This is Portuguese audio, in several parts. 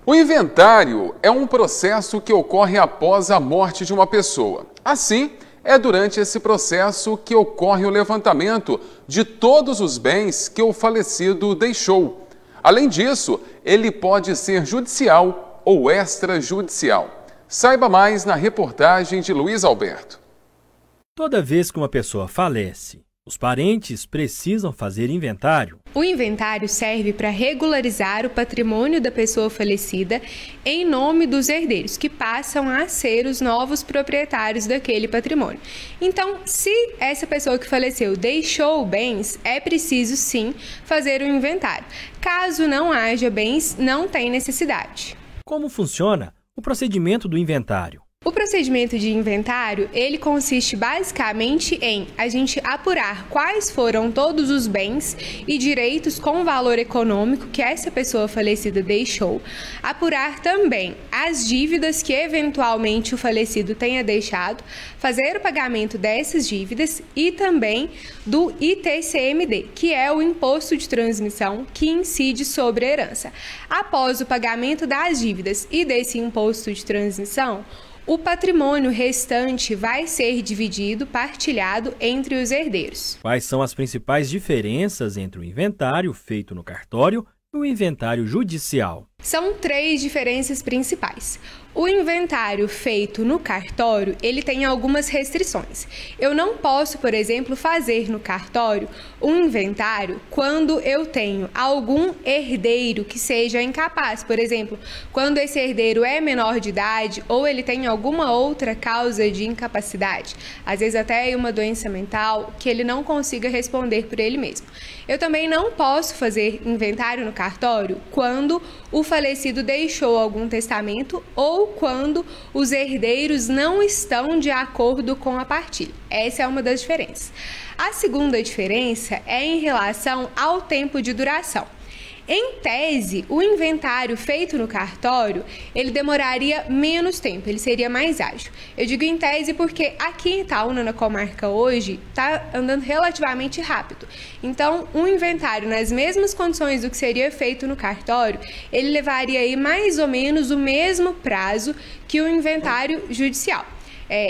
O inventário é um processo que ocorre após a morte de uma pessoa. Assim, é durante esse processo que ocorre o levantamento de todos os bens que o falecido deixou. Além disso, ele pode ser judicial ou extrajudicial. Saiba mais na reportagem de Luiz Alberto. Toda vez que uma pessoa falece, os parentes precisam fazer inventário. O inventário serve para regularizar o patrimônio da pessoa falecida em nome dos herdeiros, que passam a ser os novos proprietários daquele patrimônio. Então, se essa pessoa que faleceu deixou bens, é preciso sim fazer o inventário. Caso não haja bens, não tem necessidade. Como funciona o procedimento do inventário? O procedimento de inventário, ele consiste basicamente em a gente apurar quais foram todos os bens e direitos com valor econômico que essa pessoa falecida deixou, apurar também as dívidas que eventualmente o falecido tenha deixado, fazer o pagamento dessas dívidas e também do ITCMD, que é o imposto de transmissão que incide sobre a herança. Após o pagamento das dívidas e desse imposto de transmissão, o patrimônio restante vai ser dividido, partilhado entre os herdeiros. Quais são as principais diferenças entre o inventário feito no cartório e o inventário judicial? São 3 diferenças principais. O inventário feito no cartório, ele tem algumas restrições. Eu não posso, por exemplo, fazer no cartório um inventário quando eu tenho algum herdeiro que seja incapaz. Por exemplo, quando esse herdeiro é menor de idade ou ele tem alguma outra causa de incapacidade, às vezes até uma doença mental, que ele não consiga responder por ele mesmo. Eu também não posso fazer inventário no cartório quando o falecido deixou algum testamento ou quando os herdeiros não estão de acordo com a partilha. Essa é uma das diferenças. A segunda diferença é em relação ao tempo de duração. Em tese, o inventário feito no cartório, ele demoraria menos tempo, ele seria mais ágil. Eu digo em tese porque aqui em Itaúna, na comarca hoje, está andando relativamente rápido. Então, um inventário nas mesmas condições do que seria feito no cartório, ele levaria aí mais ou menos o mesmo prazo que o inventário judicial.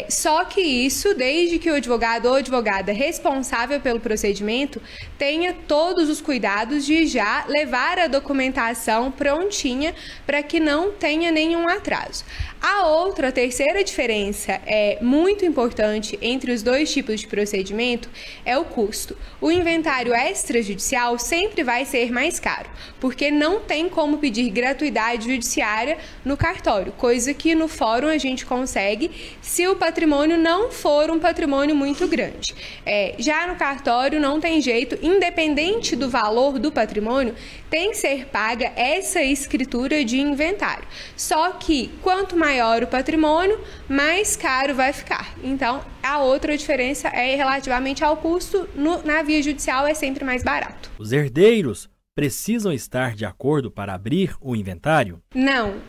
Só que isso, desde que o advogado ou advogada responsável pelo procedimento tenha todos os cuidados de já levar a documentação prontinha para que não tenha nenhum atraso. A terceira diferença muito importante entre os dois tipos de procedimento é o custo. O inventário extrajudicial sempre vai ser mais caro, porque não tem como pedir gratuidade judiciária no cartório, coisa que no fórum a gente consegue se o patrimônio não for um patrimônio muito grande. Já no cartório não tem jeito, independente do valor do patrimônio, tem que ser paga essa escritura de inventário. Só que quanto maior o patrimônio, mais caro vai ficar. Então, a outra diferença é relativamente ao custo. Na via judicial é sempre mais barato. Os herdeiros precisam estar de acordo para abrir o inventário?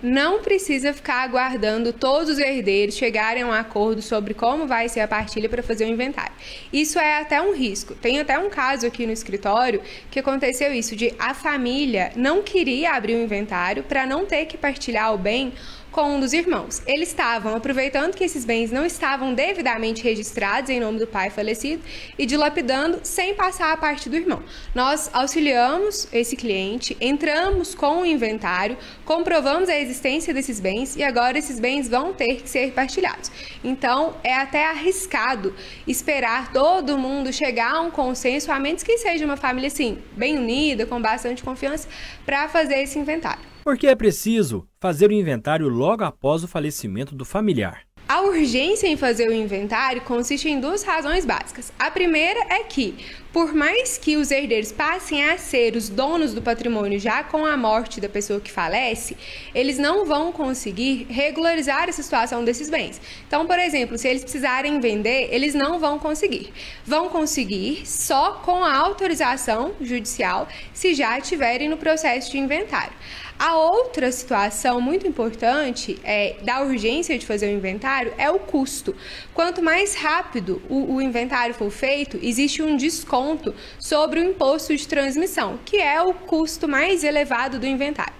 Não precisa ficar aguardando todos os herdeiros chegarem a um acordo sobre como vai ser a partilha para fazer o inventário. Isso é até um risco. Tem até um caso aqui no escritório que aconteceu isso, de a família não queria abrir o inventário para não ter que partilhar o bem com um dos irmãos. Eles estavam aproveitando que esses bens não estavam devidamente registrados em nome do pai falecido e dilapidando sem passar a parte do irmão. Nós auxiliamos esse cliente, entramos com o inventário, comprovamos a existência desses bens e agora esses bens vão ter que ser partilhados. Então, é até arriscado esperar todo mundo chegar a um consenso, a menos que seja uma família assim, bem unida, com bastante confiança, para fazer esse inventário. Por que é preciso fazer o inventário logo após o falecimento do familiar? A urgência em fazer o inventário consiste em 2 razões básicas. A primeira é que, por mais que os herdeiros passem a ser os donos do patrimônio já com a morte da pessoa que falece, eles não vão conseguir regularizar essa situação desses bens. Então, por exemplo, se eles precisarem vender, eles não vão conseguir. Vão conseguir só com a autorização judicial, se já estiverem no processo de inventário. A outra situação muito importante da urgência de fazer o inventário é o custo. Quanto mais rápido o inventário for feito, existe um desconto desconto sobre o imposto de transmissão, que é o custo mais elevado do inventário.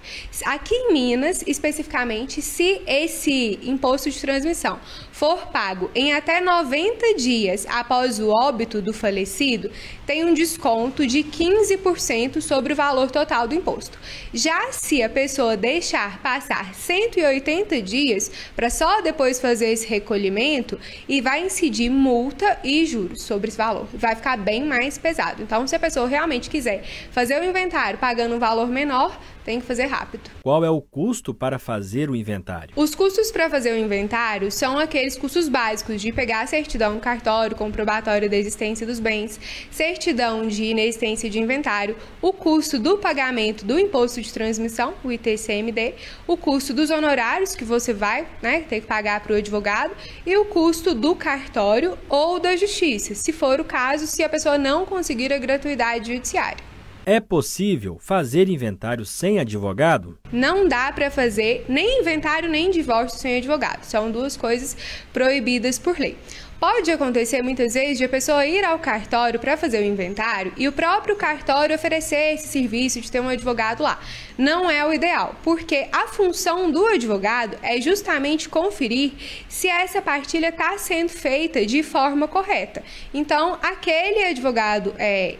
Aqui em Minas, especificamente, se esse imposto de transmissão for pago em até 90 dias após o óbito do falecido, tem um desconto de 15% sobre o valor total do imposto. Já se a pessoa deixar passar 180 dias para só depois fazer esse recolhimento, e vai incidir multa e juros sobre esse valor. Vai ficar bem mais pesado. Então, se a pessoa realmente quiser fazer o inventário pagando um valor menor, tem que fazer rápido. Qual é o custo para fazer o inventário? Os custos para fazer o inventário são aqueles custos básicos de pegar a certidão no cartório, comprobatório da existência dos bens, certidão de inexistência de inventário, o custo do pagamento do imposto de transmissão, o ITCMD, o custo dos honorários que você vai ter que pagar para o advogado e o custo do cartório ou da justiça, se for o caso, se a pessoa não conseguir a gratuidade judiciária. É possível fazer inventário sem advogado? Não dá para fazer nem inventário nem divórcio sem advogado. São duas coisas proibidas por lei. Pode acontecer muitas vezes de a pessoa ir ao cartório para fazer o inventário e o próprio cartório oferecer esse serviço de ter um advogado lá. Não é o ideal, porque a função do advogado é justamente conferir se essa partilha está sendo feita de forma correta. Então, aquele advogado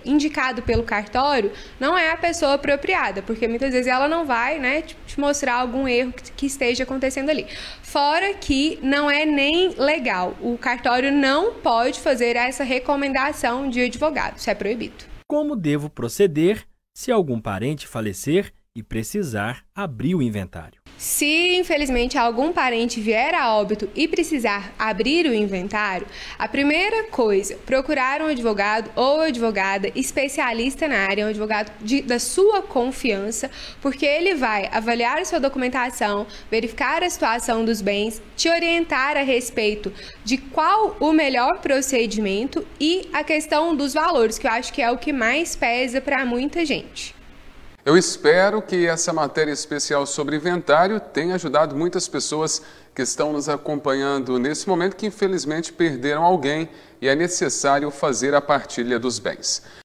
indicado pelo cartório não é a pessoa apropriada, porque muitas vezes ela não vai te mostrar algum erro que esteja acontecendo ali. Fora que não é nem legal. O cartório não pode fazer essa recomendação de advogado. Isso é proibido. Como devo proceder se algum parente falecer e precisar abrir o inventário? Se, infelizmente, algum parente vier a óbito e precisar abrir o inventário, a primeira coisa, procurar um advogado ou advogada especialista na área, um advogado da sua confiança, porque ele vai avaliar a sua documentação, verificar a situação dos bens, te orientar a respeito de qual o melhor procedimento e a questão dos valores, que eu acho que é o que mais pesa para muita gente. Eu espero que essa matéria especial sobre inventário tenha ajudado muitas pessoas que estão nos acompanhando nesse momento que infelizmente perderam alguém e é necessário fazer a partilha dos bens.